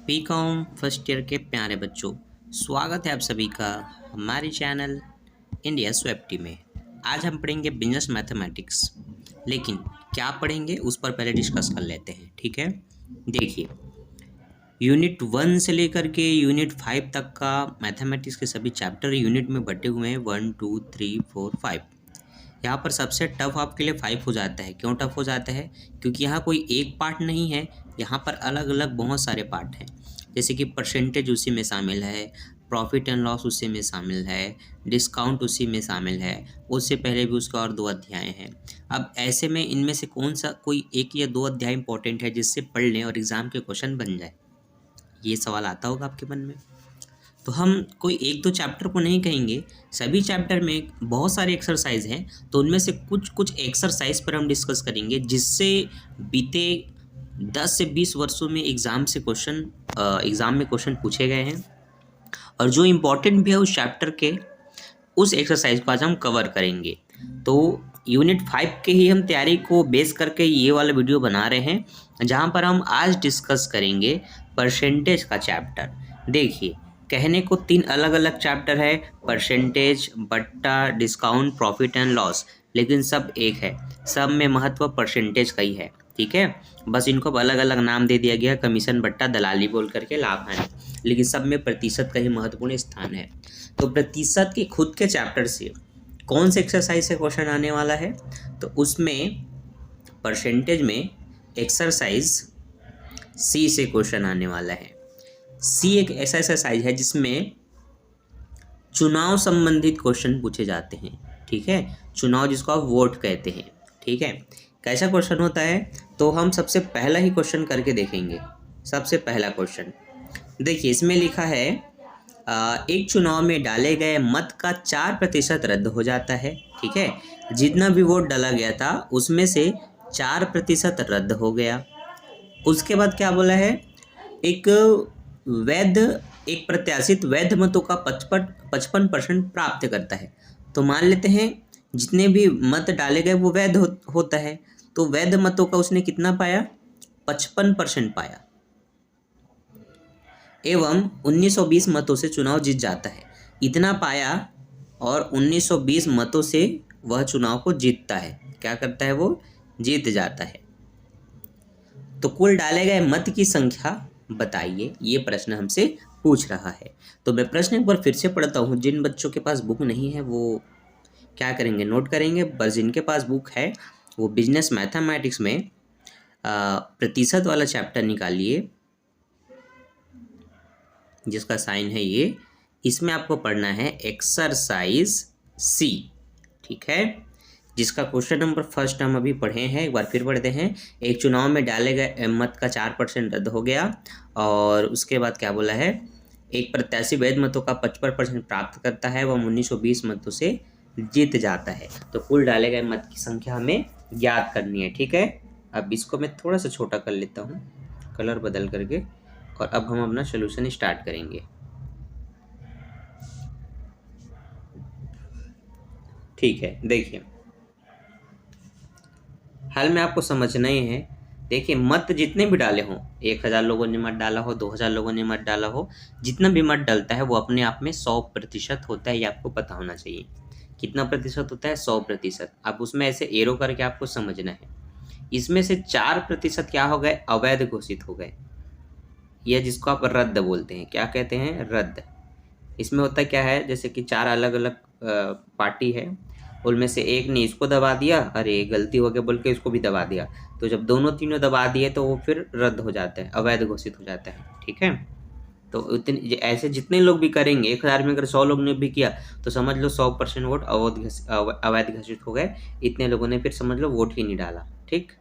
BCom first year के प्यारे बच्चों, स्वागत है आप सभी का हमारे चैनल इंडिया स्वेप्टी में। आज हम पढ़ेंगे बिजनेस मैथमेटिक्स, लेकिन क्या पढ़ेंगे उस पर पहले डिस्कस कर लेते हैं। ठीक है, देखिए यूनिट 1 से लेकर के यूनिट 5 तक का मैथमेटिक्स के सभी चैप्टर यूनिट में बटे हुए हैं 1 2 3 4 5। यहाँ पर सबसे टफ आपके लिए 5 हो जाता है। क्यों टफ हो जाता है? क्योंकि यहाँ कोई एक पार्ट नहीं है, यहाँ पर अलग अलग बहुत सारे पार्ट हैं। जैसे कि परसेंटेज उसी में शामिल है, प्रॉफिट एंड लॉस उसी में शामिल है, डिस्काउंट उसी में शामिल है, उससे पहले भी उसका और 2 अध्याय हैं। अब ऐसे में इनमें से कौन सा कोई एक या 2 अध्याय इंपॉर्टेंट है जिससे पढ़ लें और एग्ज़ाम के क्वेश्चन बन जाए? ये सवाल आता होगा आपके मन में। तो हम कोई एक दो चैप्टर को नहीं कहेंगे, सभी चैप्टर में बहुत सारे एक्सरसाइज हैं, तो उनमें से कुछ कुछ एक्सरसाइज पर हम डिस्कस करेंगे जिससे बीते 10 से 20 वर्षों में एग्ज़ाम में क्वेश्चन पूछे गए हैं और जो इम्पोर्टेंट भी है उस चैप्टर के, उस एक्सरसाइज को आज हम कवर करेंगे। तो यूनिट 5 के ही हम तैयारी को बेस करके ये वाला वीडियो बना रहे हैं, जहाँ पर हम आज डिस्कस करेंगे परसेंटेज का चैप्टर। देखिए, कहने को 3 अलग अलग चैप्टर है, परसेंटेज, बट्टा, डिस्काउंट, प्रॉफिट एंड लॉस, लेकिन सब एक है, सब में महत्व परसेंटेज का ही है। ठीक है, बस इनको अलग अलग नाम दे दिया गया, कमीशन, बट्टा, दलाली बोल करके, लाभ हानि, लेकिन सब में प्रतिशत का ही महत्वपूर्ण स्थान है। तो प्रतिशत के खुद के चैप्टर से कौन से एक्सरसाइज से क्वेश्चन आने वाला है? तो उसमें परसेंटेज में एक्सरसाइज सी से क्वेश्चन आने वाला है। सी एक ऐसा एक्सरसाइज है जिसमें चुनाव संबंधित क्वेश्चन पूछे जाते हैं। ठीक है, चुनाव जिसको आप वोट कहते हैं। ठीक है, कैसा क्वेश्चन होता है? तो हम सबसे पहला ही क्वेश्चन करके देखेंगे। सबसे पहला क्वेश्चन देखिए, इसमें लिखा है एक चुनाव में डाले गए मत का 4% रद्द हो जाता है। ठीक है, जितना भी वोट डाला गया था उसमें से 4% रद्द हो गया। उसके बाद क्या बोला है? एक प्रत्याशित वैध मतों का 55% प्राप्त करता है। तो मान लेते हैं जितने भी मत डाले गए वो वैध होता है, तो वैध मतों का उसने कितना पाया? 55% पाया, एवं 1920 मतों से चुनाव जीत जाता है। इतना पाया और 1920 मतों से वह चुनाव को जीतता है। क्या करता है? वो जीत जाता है। तो कुल डाले गए मत की संख्या बताइए, ये प्रश्न हमसे पूछ रहा है। तो मैं प्रश्न एक बार फिर से पढ़ता हूँ। जिन बच्चों के पास बुक नहीं है वो क्या करेंगे? नोट करेंगे। पर जिनके पास बुक है वो बिजनेस मैथमेटिक्स में प्रतिशत वाला चैप्टर निकालिए, जिसका साइन है ये। इसमें आपको पढ़ना है एक्सरसाइज सी। ठीक है, जिसका क्वेश्चन नंबर फर्स्ट हम अभी पढ़े हैं, एक बार फिर पढ़ते हैं। एक चुनाव में डाले गए मत का 4% रद्द हो गया, और उसके बाद क्या बोला है? एक प्रत्याशी वैध मतों का 55% प्राप्त करता है, वह 1920 मतों से जीत जाता है। तो कुल डाले गए मत की संख्या हमें ज्ञात करनी है। ठीक है, अब इसको मैं थोड़ा सा छोटा कर लेता हूँ कलर बदल करके, और अब हम अपना सोल्यूशन स्टार्ट करेंगे। ठीक है, देखिए हल में आपको समझना ही है। देखिए, मत जितने भी डाले हों, 1000 लोगों ने मत डाला हो, 2000 लोगों ने मत डाला हो, जितना भी मत डलता है वो अपने आप में 100% होता है। ये आपको पता होना चाहिए। कितना प्रतिशत होता है? 100%। अब उसमें ऐसे एरो करके आपको समझना है। इसमें से 4% क्या हो गए? अवैध घोषित हो गए, यह जिसको आप रद्द बोलते हैं। क्या कहते हैं? रद्द। इसमें होता क्या है? जैसे कि 4 अलग अलग पार्टी है, उनमें से एक ने इसको दबा दिया, अरे गलती हो गया बोल के इसको भी दबा दिया, तो जब दोनों तीनों दबा दिए तो वो फिर रद्द हो जाता है, अवैध घोषित हो जाता है। ठीक है, तो उतने ऐसे जितने लोग भी करेंगे, 1000 में अगर 100 लोग ने भी किया तो समझ लो 100% वोट अवैध घोषित हो गए। इतने लोगों ने फिर समझ लो वोट ही नहीं डाला। ठीक,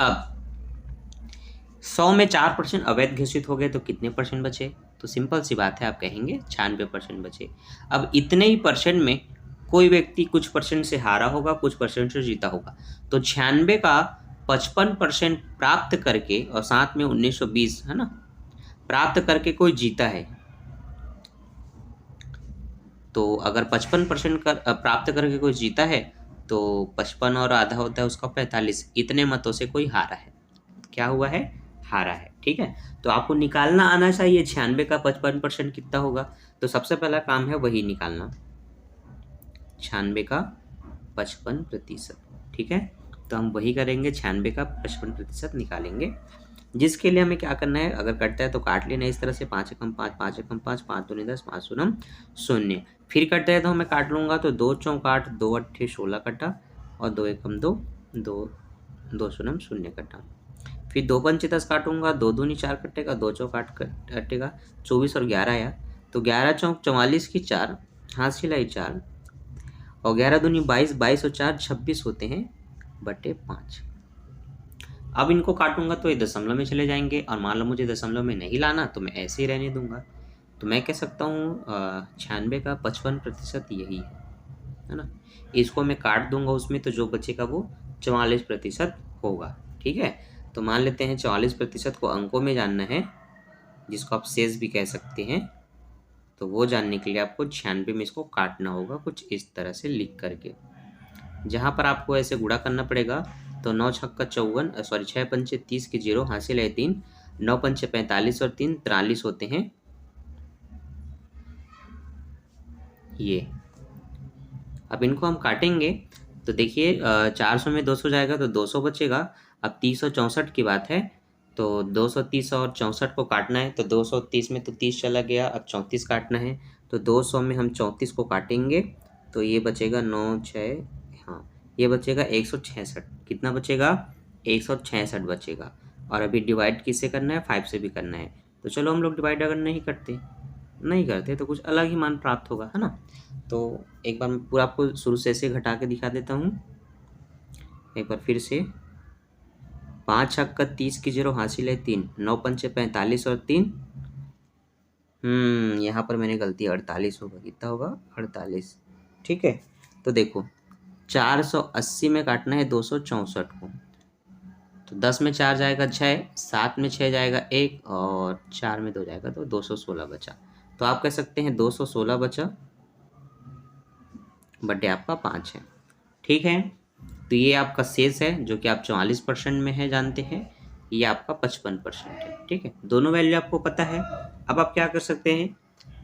अब 100 में 4% अवैध घोषित हो गए तो कितने परसेंट बचे? तो सिंपल सी बात है, आप कहेंगे 96% बचे। अब इतने ही परसेंट में कोई व्यक्ति कुछ परसेंट से हारा होगा, कुछ परसेंट से जीता होगा, तो 96 का 55% प्राप्त करके और साथ में 1920 है ना, प्राप्त करके कोई जीता है। तो अगर 55% प्राप्त करके कोई जीता है तो 55 और आधा होता है उसका 45, इतने मतों से कोई हारा है। क्या हुआ है? हारा है। ठीक है। तो आपको निकालना आना चाहिए 96 का 55% कितना होगा। तो सबसे पहला काम है वही निकालना, 96 का 55%। ठीक है, तो हम वही करेंगे, 96 का 55% निकालेंगे। जिसके लिए हमें क्या करना है, अगर कटता है तो काट लेना इस तरह से, 5 एकम 5, 5 एकम 5, 5 दूनी 10, 5 शून्य 0। फिर कटता है तो मैं काट लूँगा, तो 2 चौक 8, 2 अट्ठे 16 कटा, और 2 एकम 2, 2 शून्य 0 कटा। फिर 2 पंचे 10 काटूंगा, 2 दूनी 4 कटेगा, 2 चौक 8 कटेगा, 24 और 11 आया, तो 11 चौक 44 की 4, हासिल आई 4, और 11 दूनी 22, 22 और 4 26 होते हैं बटे 5। अब इनको काटूंगा तो ये दशमलव में चले जाएंगे, और मान लो मुझे दशमलव में नहीं लाना तो मैं ऐसे ही रहने दूंगा। तो मैं कह सकता हूँ 96 का 55% यही है ना। इसको मैं काट दूंगा उसमें, तो जो बचेगा वो 44% होगा। ठीक है, तो मान लेते हैं 44% को अंकों में जानना है, जिसको आप शेष भी कह सकते हैं। तो वो जानने के लिए आपको 96 में इसको काटना होगा कुछ इस तरह से लिख करके, जहाँ पर आपको ऐसे गुणा करना पड़ेगा। तो 9 छक्का 54, सॉरी 6 पंचे 30 की 0, हासिल है 3, 9 पंचे 45 और 3 43 होते हैं ये। अब इनको हम काटेंगे, तो देखिए 400 में 200 जाएगा तो 200 बचेगा। अब 364 की बात है, तो 230 और 64 को काटना है, तो 230 में तो 30 चला गया, अब 34 काटना है, तो 200 में हम 34 को काटेंगे, तो ये बचेगा 9 6, हाँ ये बचेगा 166। कितना बचेगा, 166 बचेगा। और अभी डिवाइड किससे करना है, 5 से भी करना है। तो चलो हम लोग डिवाइड अगर नहीं करते तो कुछ अलग ही मान प्राप्त होगा, है ना। तो एक बार मैं पूरा आपको शुरू से ऐसे घटा के दिखा देता हूँ एक बार फिर से। 5 छक्का 30 की 0, हासिल है 3, 9 पंचे 45 और 3, यहाँ पर मैंने गलती, 48 होगा, कितना होगा 48। ठीक है, तो देखो 480 में काटना है 264 को, तो 10 में 4 जाएगा 6, 7 में 6 जाएगा 1, और 4 में 2 जाएगा तो 216 बचा। तो आप कह सकते हैं 216 बचा बटे आपका 5 है। ठीक है, तो ये आपका शेष है जो कि आप 44% में है जानते हैं, ये आपका 55% है। ठीक है, दोनों वैल्यू आपको पता है। अब आप क्या कर सकते हैं,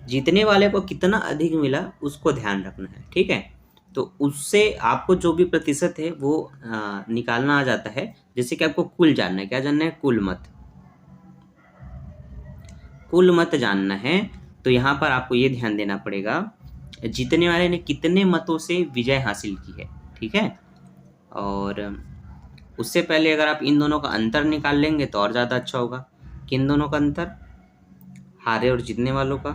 जीतने वाले को कितना अधिक मिला उसको ध्यान रखना है। ठीक है, तो उससे आपको जो भी प्रतिशत है वो निकालना आ जाता है। जैसे कि आपको कुल जानना है, क्या जानना है, कुल मत जानना है। तो यहाँ पर आपको ये ध्यान देना पड़ेगा, जीतने वाले ने कितने मतों से विजय हासिल की है। ठीक है, और उससे पहले अगर आप इन दोनों का अंतर निकाल लेंगे तो और ज़्यादा अच्छा होगा। किन दोनों का अंतर, हारे और जीतने वालों का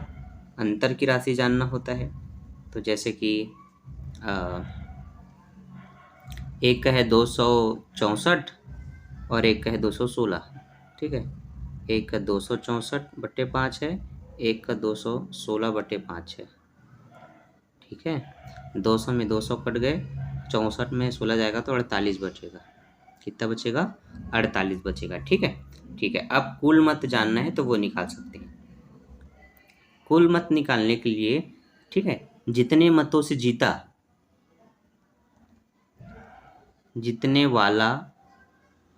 अंतर की राशि जानना होता है। तो जैसे कि एक का है 264 और एक का है 216। ठीक है, एक का 264 बटे 5 है, एक का 216 बटे 5 है। ठीक है, 200 में 200 कट गए, 64 में 16 जाएगा तो 48 बचेगा। कितना बचेगा, 48 बचेगा। ठीक है, ठीक है, अब कुल मत जानना है तो वो निकाल सकते हैं। कुल मत निकालने के लिए, ठीक है, जितने मतों से जीता, जितने वाला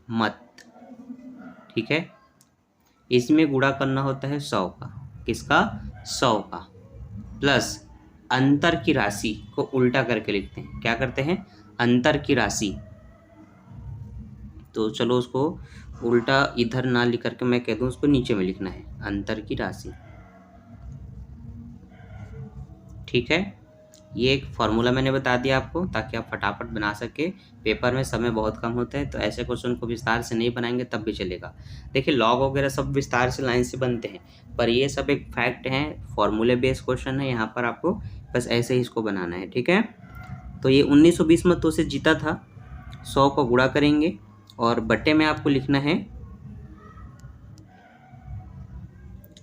मत, ठीक है, इसमें गुणा करना होता है 100 का। किसका, 100 का, प्लस अंतर की राशि को उल्टा करके लिखते हैं। क्या करते हैं, अंतर की राशि। तो चलो उसको उल्टा इधर ना लिख करके मैं कह दूं उसको नीचे में लिखना है, अंतर की राशि। ठीक है, ये एक फॉर्मूला मैंने बता दिया आपको ताकि आप फटाफट बना सके। पेपर में समय बहुत कम होता है तो ऐसे क्वेश्चन को विस्तार से नहीं बनाएंगे तब भी चलेगा। देखिए लॉग वगैरह सब विस्तार से लाइन से बनते हैं, पर ये सब एक फैक्ट है, फॉर्मूले बेस्ड क्वेश्चन है। यहाँ पर आपको बस ऐसे ही इसको बनाना है। ठीक है, तो ये 1920 मतों से जीता था, 100 को गुणा करेंगे और बट्टे में आपको लिखना है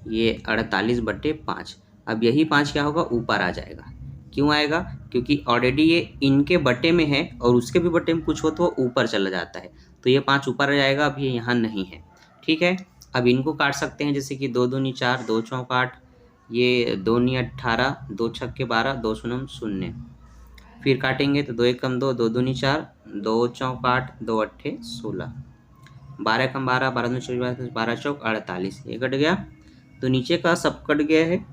ये 48 बट्टे 5। अब यही 5 क्या होगा, ऊपर आ जाएगा। क्यों आएगा, क्योंकि ऑलरेडी ये इनके बट्टे में है और उसके भी बट्टे में कुछ हो तो ऊपर चला जाता है, तो ये 5 ऊपर आ जाएगा। अब ये यहाँ नहीं है। ठीक है, अब इनको काट सकते हैं, जैसे कि 2 दूनी 4, 2 चौक 8, ये 2 नी 18, 2 छक्के 12, 2 शून्य 0। फिर काटेंगे तो 2 एकम 2, 2 दूनी 4, 2 चौक 8, 2 अट्ठे 16, 12 कम 12, 12 दूनी 24, 12 चौक 48, ये कट गया। तो नीचे का सब कट गया है,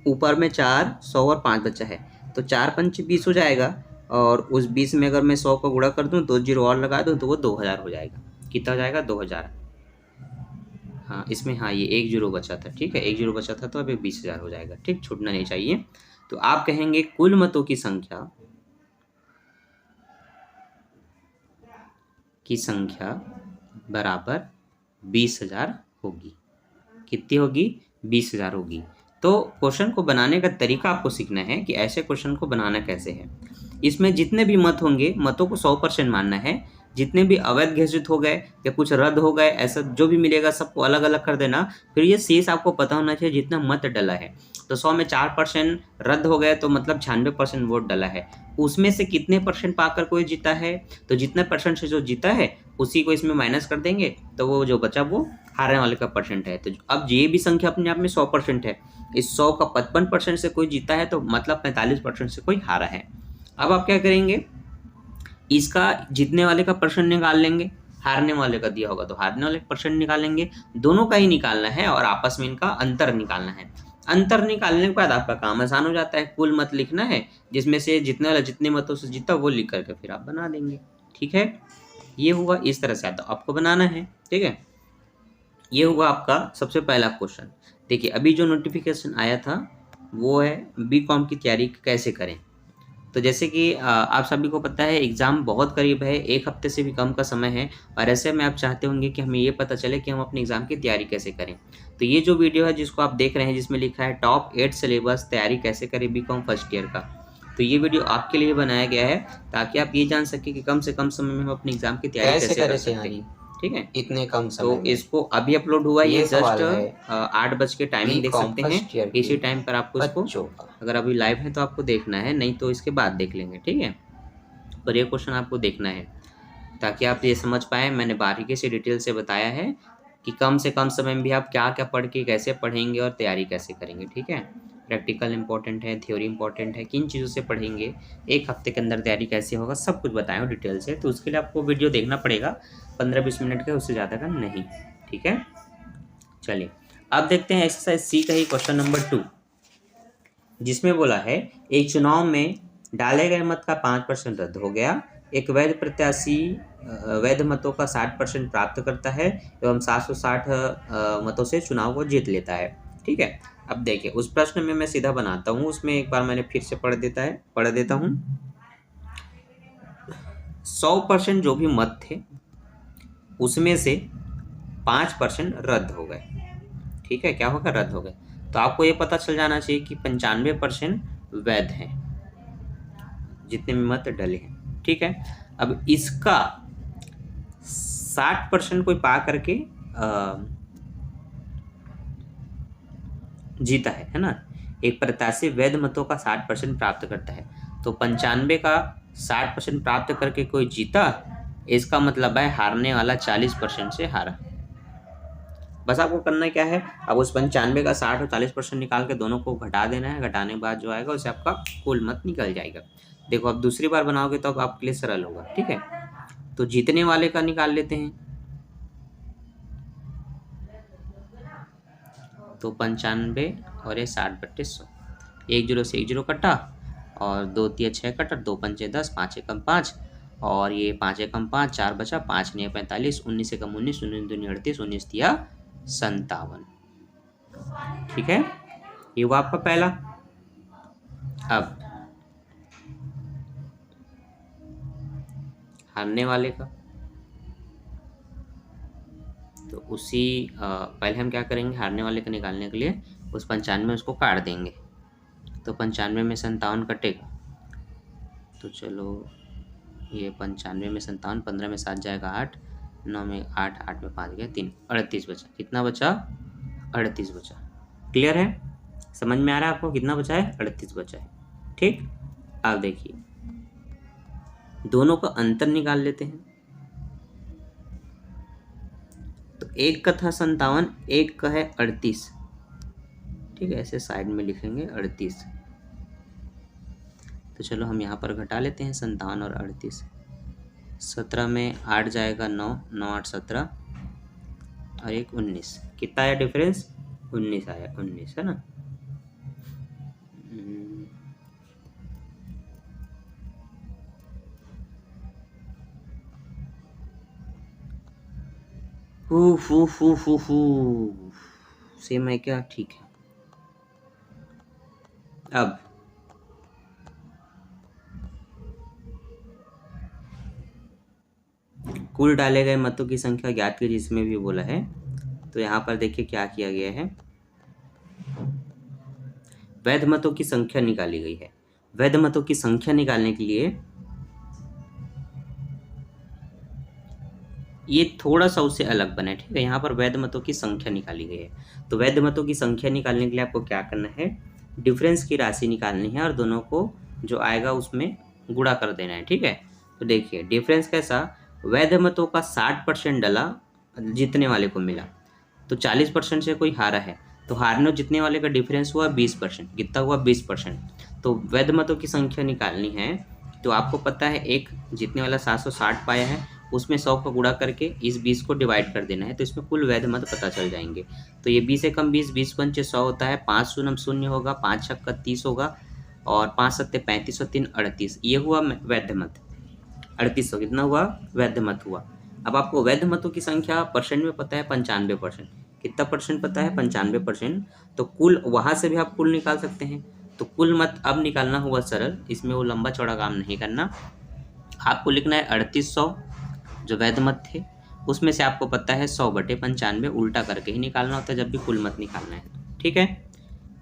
ऊपर में 4, 100 और 5 बचा है। तो 4 पंच 20 हो जाएगा, और उस 20 में अगर मैं 100 को गुणा कर दूं, 2 जीरो और लगा दूं, तो वो 2000 हो जाएगा। कितना हो जाएगा? 2000। हाँ इसमें, हाँ ये 1 जीरो बचा था, ठीक है 1 जीरो बचा था, तो अब 20,000 हो जाएगा, ठीक, छूटना नहीं चाहिए। तो आप कहेंगे कुल मतों की संख्या बराबर 20,000 होगी। कितनी होगी? 20,000 होगी। तो क्वेश्चन को बनाने का तरीका आपको सीखना है कि ऐसे क्वेश्चन को बनाना कैसे है। इसमें जितने भी मत होंगे, मतों को 100% मानना है। जितने भी अवैध घोषित हो गए या कुछ रद्द हो गए, ऐसा जो भी मिलेगा सबको अलग अलग कर देना। फिर ये शेष आपको पता होना चाहिए जितना मत डला है। तो 100 में 4% रद्द हो गए, तो मतलब 96% वोट डला है। उसमें से कितने परसेंट पाकर कोई जीता है, तो जितने परसेंट से जो जीता है उसी को इसमें माइनस कर देंगे, तो वो जो बचा वो हारने वाले का परसेंट है। तो अब ये भी संख्या अपने आप में 100% है। इस 100 का 55% से कोई जीता है, तो मतलब 45% से कोई हारा है। अब आप क्या करेंगे, इसका जीतने वाले का परसेंट निकाल लेंगे, हारने वाले का दिया होगा तो हारने वाले का परसेंट निकालेंगे। दोनों का ही निकालना है और आपस में इनका अंतर निकालना है। अंतर निकालने के बाद आपका काम आसान हो जाता है। कुल मत लिखना है, जिसमें से जितने वाला जितने मतों से जीता वो लिख करके फिर आप बना देंगे। ठीक है, ये हुआ, इस तरह से आता आपको बनाना है। ठीक है, ये हुआ आपका सबसे पहला क्वेश्चन। देखिए अभी जो नोटिफिकेशन आया था वो है बीकॉम की तैयारी कैसे करें। तो जैसे कि आप सभी को पता है एग्ज़ाम बहुत करीब है, 1 हफ्ते से भी कम का समय है, और ऐसे में आप चाहते होंगे कि हमें ये पता चले कि हम अपने एग्ज़ाम की तैयारी कैसे करें। तो ये जो वीडियो है जिसको आप देख रहे हैं, जिसमें लिखा है टॉप 8 सिलेबस तैयारी कैसे करें बीकॉम फर्स्ट ईयर का, तो ये वीडियो आपके लिए बनाया गया है ताकि आप ये जान सकें कि कम से कम समय में हम अपनी एग्ज़ाम की तैयारी कैसे कर सकते हैं। ठीक है, इतने कम समय तो में। इसको अभी अपलोड हुआ, ये सवाल जस्ट है 8 बज के टाइमिंग देख बीकॉम सकते फर्स्ट ईयर हैं। के इसी टाइम पर आपको इसको, बच्चों का। अगर अभी लाइव है तो आपको देखना है, नहीं तो इसके बाद देख लेंगे। ठीक है, पर ये क्वेश्चन आपको देखना है ताकि आप ये समझ पाएँ। मैंने बारीकी से डिटेल से बताया है कि कम से कम समय में भी आप क्या क्या पढ़ के कैसे पढ़ेंगे और तैयारी कैसे करेंगे। ठीक है, प्रैक्टिकल इंपॉर्टेंट है, थ्योरी इंपॉर्टेंट है, किन चीज़ों से पढ़ेंगे, 1 हफ्ते के अंदर तैयारी कैसे होगा, सब कुछ बताया हूँ डिटेल से। तो उसके लिए आपको वीडियो देखना पड़ेगा, 15-20 मिनट का, उससे ज़्यादा का नहीं। ठीक है, चलिए अब देखते हैं एक्सरसाइज सी का ही क्वेश्चन नंबर 2, जिसमें बोला है एक चुनाव में डाले गए मत का 5% रद्द हो गया। एक वैध प्रत्याशी वैध मतों का 60% प्राप्त करता है एवं 760 मतों से चुनाव को जीत लेता है। ठीक है, अब देखिए उस प्रश्न में मैं सीधा बनाता हूँ, उसमें एक बार मैंने फिर से पढ़ देता हूँ। 100% जो भी मत थे उसमें से 5% रद्द हो गए। ठीक है, क्या होगा? रद्द हो गए। तो आपको ये पता चल जाना चाहिए कि 95% वैध हैं, जितने भी मत डले हैं। ठीक है, अब इसका 60% कोई पा करके जीता है ना। एक प्रत्याशी वैध मतों का 60% प्राप्त करता है, तो 95 का 60% प्राप्त करके कोई जीता, इसका मतलब है हारने वाला 40% से हारा। बस आपको करना क्या है, अब उस 95 का 60 और 40% निकाल के दोनों को घटा देना है। घटाने के बाद जो आएगा उससे आपका कुल मत निकल जाएगा। देखो अब दूसरी बार बनाओगे तो अब आपके लिए सरल होगा। ठीक है, तो जीतने वाले का निकाल लेते हैं। तो 95 और ये 60/100, 1 जीरो से 1 जीरो कटा, और 2 तिया 6 कटा, 2 पंचे 10, 5 एकम 5, और ये 5 एकम 5, 4 बचा, 5 9 45, 19 एकम 19, 19 दूनी 38, 19 तिया 57। ठीक है, ये हुआ आपका पहला। अब हारने वाले का, तो उसी पहले हम क्या करेंगे, हारने वाले का निकालने के लिए उस 95 में उसको काट देंगे। तो 95 में 57 कटेगा, तो चलो ये 95 में 57, 15 में 7 जाएगा 8, 9 में 8, 8 में 5 गया 3, 38 बचा। कितना बचा? 38 बचा। क्लियर है? समझ में आ रहा है आपको कितना बचा है? 38 बचा है। ठीक, अब देखिए दोनों का अंतर निकाल लेते हैं। तो एक का था 57, एक का है 38। ठीक है, ऐसे साइड में लिखेंगे 38। तो चलो हम यहाँ पर घटा लेते हैं 57 और 38। 17 में 8 जाएगा 9, 9 8 17, और एक 19, कितना आया डिफरेंस? 19 आया, 19 है ना। सेम है क्या? ठीक है। अब कुल डाले गए मतों की संख्या ज्ञात कीजिए, इसमें भी बोला है। तो यहाँ पर देखिए क्या किया गया है, वैध मतों की संख्या निकाली गई है। वैध मतों की संख्या निकालने के लिए ये थोड़ा सा उससे अलग बना है, ठीक है। यहाँ पर वैध मतों की संख्या निकाली गई है, तो वैध मतों की संख्या निकालने के लिए आपको क्या करना है, डिफरेंस की राशि निकालनी है और दोनों को जो आएगा उसमें गुणा कर देना है, ठीक है। तो देखिए डिफरेंस कैसा, वैध मतों का 60% डला, जीतने वाले को मिला, तो 40% से कोई हारा है, तो हारने और जीतने वाले का डिफरेंस हुआ 20%। कितना हुआ? 20%। तो वैध मतों की संख्या निकालनी है, तो आपको पता है एक जीतने वाला 760 पाया है, उसमें 100 का गुणा करके इस 20 को डिवाइड कर देना है, तो इसमें कुल वैध मत पता चल जाएंगे। तो ये 20 एकम 20, 20 पंचे 100 होता है, 5 शून्य शून्य होगा, 5 छक्का 30 होगा और 5 सत्ते 35 और 3 38। ये हुआ वैध मत। 3800 कितना हुआ? वैध मत हुआ। अब आपको वैध मतों की संख्या परसेंट में पता है 95%। कितना परसेंट पता है? 95%। तो कुल वहाँ से भी आप कुल निकाल सकते हैं। तो कुल मत अब निकालना हुआ सरल, इसमें वो लंबा चौड़ा काम नहीं करना। आपको लिखना है 3800 जो वैध मत थे, उसमें से आपको पता है 100/95 उल्टा करके ही निकालना होता है जब भी कुल मत निकालना है, ठीक है।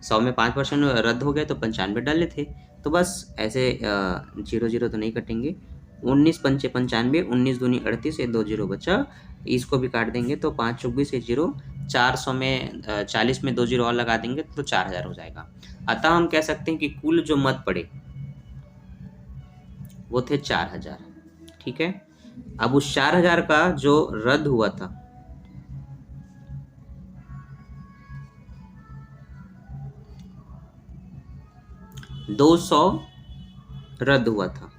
100 में 5% रद्द हो गए तो 95 डाले थे, तो बस ऐसे 0 तो नहीं कटेंगे। 19 पंचे 95, 19 दूनी 38, ये 2 0 बचा, इसको भी काट देंगे तो 5 24 0, 400 में 40 में 2 0 और लगा देंगे तो 4000 हो जाएगा। अतः हम कह सकते हैं कि कुल जो मत पड़े वो थे 4000, ठीक है। अब उस 4000 का जो रद्द हुआ था, दो 100 रद्द हुआ था,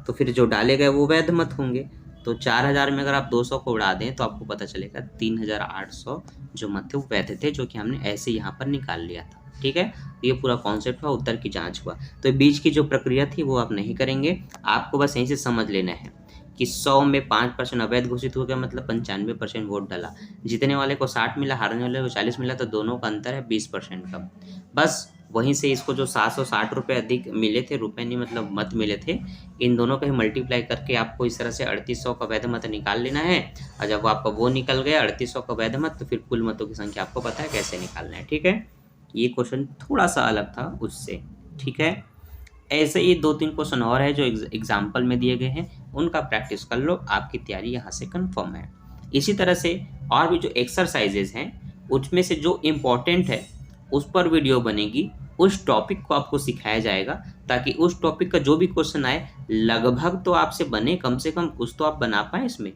तो फिर जो डाले गए वो वैध मत होंगे। तो 4000 में अगर आप 200 को उड़ा दें तो आपको पता चलेगा 3800 जो मत थे वो वैध थे, जो कि हमने ऐसे यहाँ पर निकाल लिया था, ठीक है। ये पूरा कॉन्सेप्ट हुआ, उत्तर की जांच हुआ। तो बीच की जो प्रक्रिया थी वो आप नहीं करेंगे, आपको बस यहीं से समझ लेना है कि 100 में 5% अवैध घोषित हो गया, मतलब 95% वोट डाला, जीतने वाले को 60 मिला, हारने वाले को 40 मिला, तो दोनों का अंतर है 20% का। बस वहीं से इसको जो 760 रुपये अधिक मिले थे, रुपये नहीं मतलब मत मिले थे, इन दोनों का ही मल्टीप्लाई करके आपको इस तरह से 3800 का वैध मत निकाल लेना है। और जब आपका वो निकल गया 3800 का वैध मत, तो फिर कुल मतों की संख्या आपको पता है कैसे निकालना है, ठीक है। ये क्वेश्चन थोड़ा सा अलग था उससे, ठीक है। ऐसे ही 2-3 क्वेश्चन और है जो एग्जाम्पल में दिए गए हैं, उनका प्रैक्टिस कर लो, आपकी तैयारी यहाँ से कंफर्म है। इसी तरह से और भी जो एक्सरसाइजेज हैं उसमें से जो इम्पोर्टेंट है उस पर वीडियो बनेगी, उस टॉपिक को आपको सिखाया जाएगा, ताकि उस टॉपिक का जो भी क्वेश्चन आए लगभग तो आपसे बने, कम से कम कुछ तो आप बना पाए इसमें।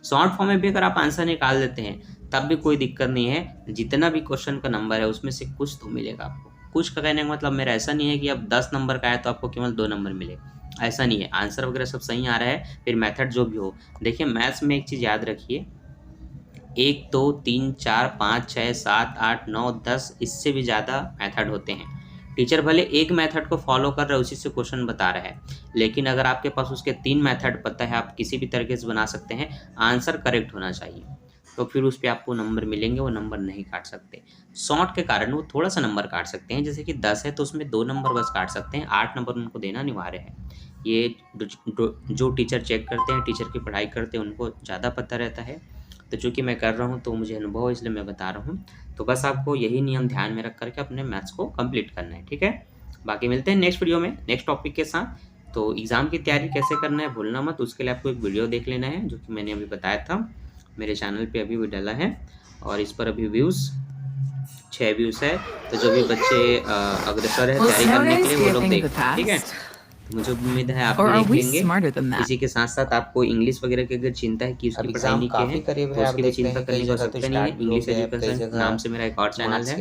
शॉर्ट फॉर्म में भी अगर आप आंसर निकाल देते हैं तब भी कोई दिक्कत नहीं है, जितना भी क्वेश्चन का नंबर है उसमें से कुछ तो मिलेगा आपको। कुछ का कहने का मतलब मेरा ऐसा नहीं है कि अब 10 नंबर का है तो आपको केवल 2 नंबर मिले, ऐसा नहीं है। आंसर वगैरह सब सही आ रहा है, फिर मेथड जो भी हो। देखिए मैथ्स में एक चीज़ याद रखिए, 1 2 3 4 5 6 7 8 9 10 इससे भी ज़्यादा मेथड होते हैं। टीचर भले एक मेथड को फॉलो कर रहे हैं, उसी से क्वेश्चन बता रहा है, लेकिन अगर आपके पास उसके 3 मेथड पता है, आप किसी भी तरीके से बना सकते हैं, आंसर करेक्ट होना चाहिए, तो फिर उस पर आपको नंबर मिलेंगे, वो नंबर नहीं काट सकते। शॉर्ट के कारण वो थोड़ा सा नंबर काट सकते हैं, जैसे कि 10 है तो उसमें 2 नंबर बस काट सकते हैं, 8 नंबर उनको देना अनिवार्य है। ये जो टीचर चेक करते हैं, टीचर की पढ़ाई करते हैं, उनको ज़्यादा पता रहता है। तो चूँकि मैं कर रहा हूँ तो मुझे अनुभव है, इसलिए मैं बता रहा हूँ। तो बस आपको यही नियम ध्यान में रख करके अपने मैथ्स को कंप्लीट करना है, ठीक है। बाकी मिलते हैं नेक्स्ट वीडियो में नेक्स्ट टॉपिक के साथ। तो एग्ज़ाम की तैयारी कैसे करना है भूलना मत, उसके लिए आपको एक वीडियो देख लेना है, जो कि मैंने अभी बताया था, मेरे चैनल पे अभी भी डाला है, और इस पर अभी व्यूज़ 6 व्यूज़ है। तो जो भी बच्चे अग्रसर है तैयारी करने के लिए वो लोग देखें, ठीक है। मुझे उम्मीद है आप भी देख लेंगे। इसी के साथ साथ आपको इंग्लिश वगैरह की अगर चिंता है कि उसकी पढ़ाई नहीं की है तो उसकी भी चिंता करने की आवश्यकता नहीं है। इंग्लिश एजुकेशन नाम से मेरा एक और चैनल है,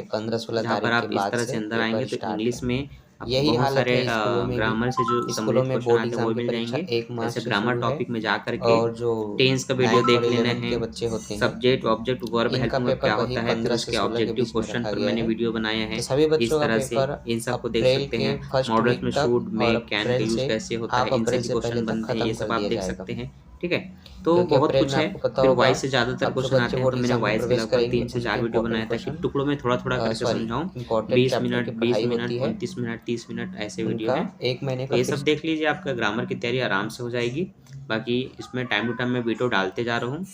जहाँ पर आप इस तरह से अंदर आएंगे तो इंग्लिश में यही बहुत हालत सारे है स्कूलों में भी। ग्रामर से जो स्कूलों सम्मिलित में क्वेश्चन बोर्ड आते हैं वो एग्ज़ाम की मिल परीक्षा जाएंगे। 1 मार्च जैसे से ग्रामर शुरू है टॉपिक में जा करके और जो टेंस का वीडियो 9th देख और लेना 11th है। के बच्चे होते हैं, सब्जेक्ट ऑब्जेक्ट वर्ब हेल्प इनका मोड पेपर क्या वही होता है, फिर 15 से उसके 16 के ऑब्जेक्टिव बीच में क्वेश्चन रखा पर गया मैंने है। वीडियो बनाया तो है। सभी इस बच्चों का तरह से पेपर इन सबको देख अप्रैल सकते के हैं। फर्स्ट मॉडल्स वीक में तक शुड और में कैन का अप्रैल यूज से कैसे होता है, हाफ इनसे अप्रैल भी से पहले क्वेश्चन तक बनते हैं, ख़त्म ये कर सब आप दिया देख जाएगा। सकते हैं। ठीक है, तो क्योंकि बहुत अप्रैल कुछ में है। आपको पता फिर होगा वाइस से ज़्यादातर अब जो क्वेश्चन बच्चे आते हैं, बोर्ड तो मैंने एग्ज़ाम में वाइस के प्रवेश लगभग करेंगे 3 से 4 उनके वीडियो इंपॉर्टेंट बनाया ताकि क्वेश्चन टुकड़ों में थोड़ा थोड़ा करके सॉरी समझाऊं। इम्पॉर्टेंट 20 चैप्टर की मिनट, 20 पढ़ाई मिनट, होती है, 29 मिनट, 30 मिनट ऐसे वीडियो उनका हैं। 1 महीने तो का ये सब फिक्स। देख लीजिए, आपका ग्रामर की तैयारी आराम से हो जाएगी। बाकी इसमें टाइम टू टाइम मैं वीडियो डालते जा रहा हूँ,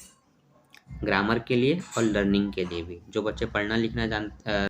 ग्रामर के लिए और लर्निंग के लिए भी। जो बच्चे पढ़ना लिखना